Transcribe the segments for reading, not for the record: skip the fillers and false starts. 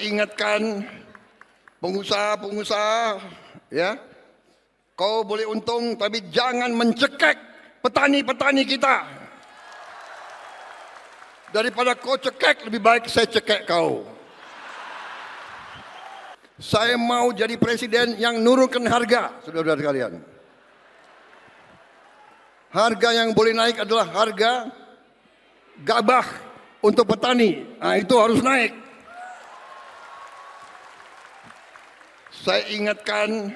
Saya ingatkan pengusaha-pengusaha, ya, kau boleh untung tapi jangan mencekek petani-petani kita. Daripada kau cekek, lebih baik saya cekek kau. Saya mau jadi presiden yang nurunkan harga, saudara-saudara sekalian. Harga yang boleh naik adalah harga gabah untuk petani. Nah, itu harus naik. Saya ingatkan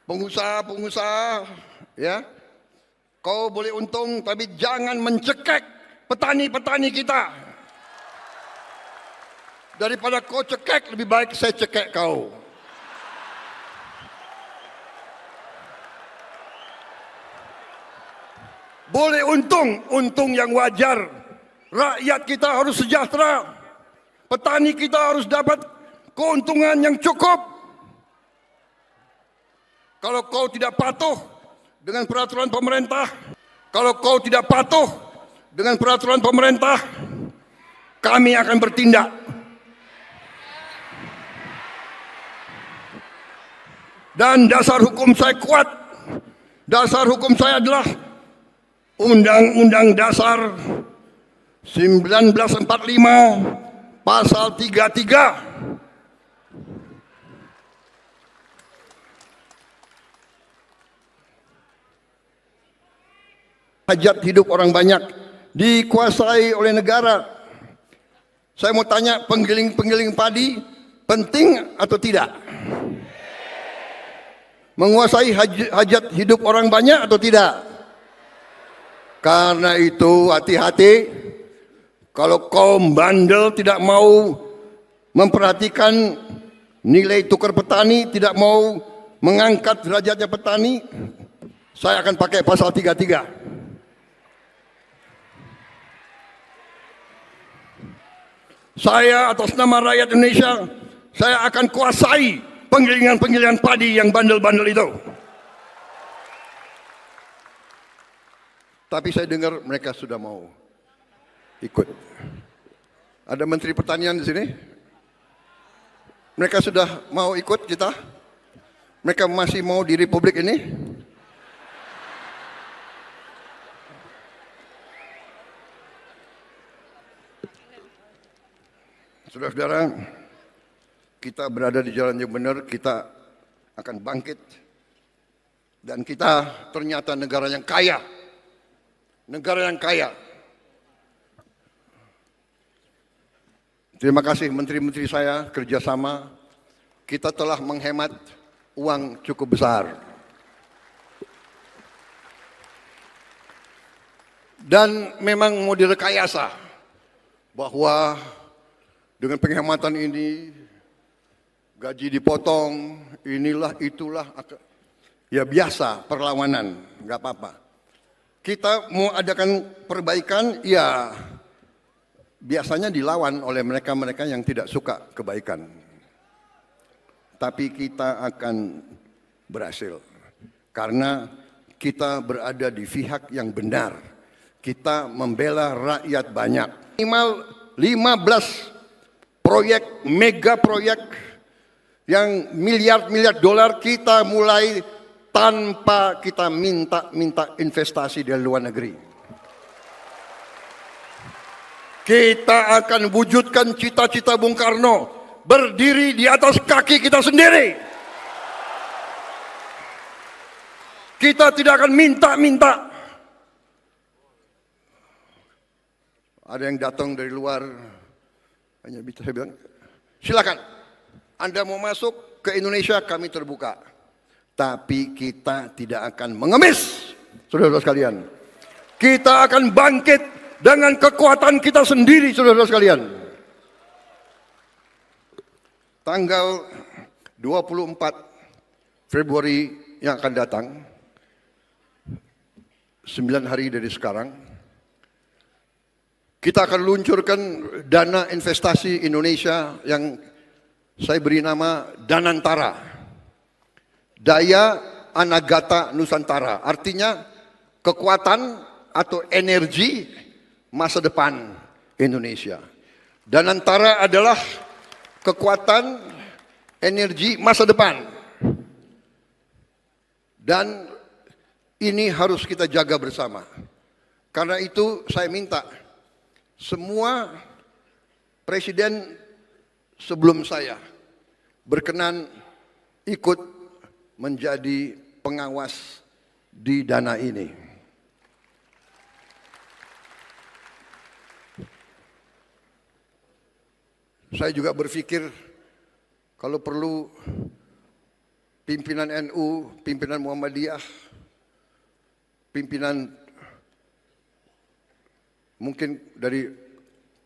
pengusaha-pengusaha, ya, kau boleh untung tapi jangan mencekek petani-petani kita. Daripada kau cekek, lebih baik saya cekek kau. Boleh untung yang wajar. Rakyat kita harus sejahtera. Petani kita harus dapat keuntungan yang cukup. Kalau kau tidak patuh dengan peraturan pemerintah, kami akan bertindak. Dan dasar hukum saya kuat. Dasar hukum saya adalah Undang-Undang Dasar 1945 Pasal 33. Hajat hidup orang banyak dikuasai oleh negara. Saya mau tanya, penggiling padi penting atau tidak? Menguasai hajat hidup orang banyak atau tidak? Karena itu hati-hati. Kalau kaum bandel tidak mau memperhatikan nilai tukar petani, tidak mau mengangkat derajatnya petani, saya akan pakai pasal 33. Saya atas nama rakyat Indonesia, saya akan kuasai penggilingan padi yang bandel-bandel itu. Tapi saya dengar mereka sudah mau ikut. Ada Menteri Pertanian di sini. Mereka sudah mau ikut kita. Mereka masih mau di Republik ini. Saudara-saudara, kita berada di jalan yang benar, kita akan bangkit. Dan kita ternyata negara yang kaya. Negara yang kaya. Terima kasih menteri-menteri saya, kerjasama. Kita telah menghemat uang cukup besar. Dan memang mau direkayasa bahwa dengan penghematan ini, gaji dipotong, inilah itulah, ya biasa perlawanan, nggak apa-apa. Kita mau adakan perbaikan, ya biasanya dilawan oleh mereka-mereka yang tidak suka kebaikan. Tapi kita akan berhasil, karena kita berada di pihak yang benar. Kita membela rakyat banyak. Minimal 15 proyek, mega proyek yang miliar-miliar dolar kita mulai tanpa kita minta investasi dari luar negeri. Kita akan wujudkan cita-cita Bung Karno, berdiri di atas kaki kita sendiri. Kita tidak akan minta-minta. Ada yang datang dari luar, hanya bisa saya bilang, silakan, Anda mau masuk ke Indonesia, kami terbuka. Tapi kita tidak akan mengemis, saudara-saudara sekalian. Kita akan bangkit dengan kekuatan kita sendiri, saudara-saudara sekalian. Tanggal 24 Februari yang akan datang, 9 hari dari sekarang, kita akan luncurkan dana investasi Indonesia yang saya beri nama Danantara. Daya Anagata Nusantara. Artinya kekuatan atau energi masa depan Indonesia. Danantara adalah kekuatan, energi masa depan. Dan ini harus kita jaga bersama. Karena itu saya minta semua presiden sebelum saya berkenan ikut menjadi pengawas di dana ini. Saya juga berpikir kalau perlu pimpinan NU, pimpinan Muhammadiyah, pimpinan mungkin dari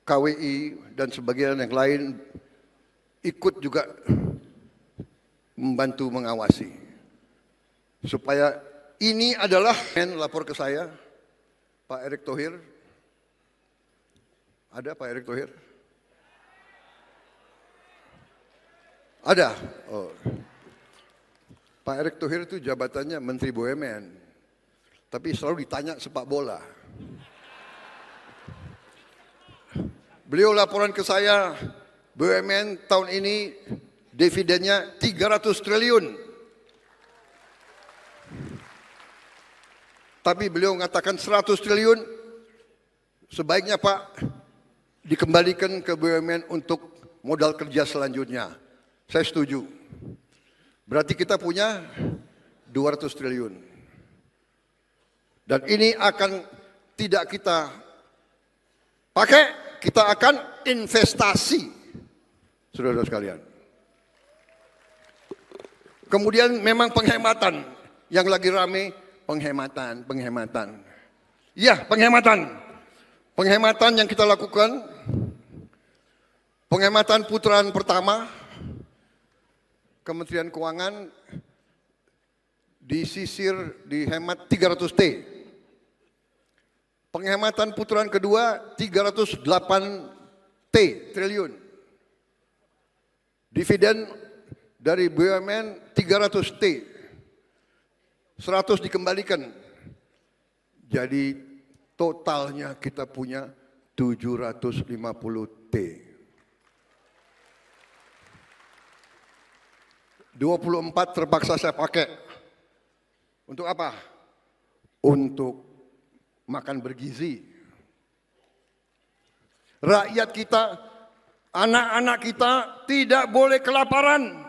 KWI dan sebagian yang lain ikut juga membantu mengawasi. Supaya ini adalah, lapor ke saya, Pak Erick Thohir. Ada Pak Erick Thohir? Ada. Oh. Pak Erick Thohir itu jabatannya Menteri BUMN. Tapi selalu ditanya sepak bola. Beliau laporan ke saya, BUMN tahun ini dividennya 300 triliun. Tapi beliau mengatakan 100 triliun sebaiknya Pak dikembalikan ke BUMN untuk modal kerja selanjutnya. Saya setuju. Berarti kita punya 200 triliun. Dan ini akan tidak kita pakai, kita akan investasi. Saudara-saudara sekalian. Kemudian memang penghematan. Yang lagi rame, penghematan. Ya, penghematan. Penghematan yang kita lakukan, penghematan putaran pertama, Kementerian Keuangan disisir dihemat 300 T. Penghematan putaran kedua 308 triliun. Dividen dari BUMN 300 T. 100 dikembalikan. Jadi totalnya kita punya 750 T. 24 terpaksa saya pakai. Untuk apa? Untuk makan bergizi. Rakyat kita, anak-anak kita tidak boleh kelaparan.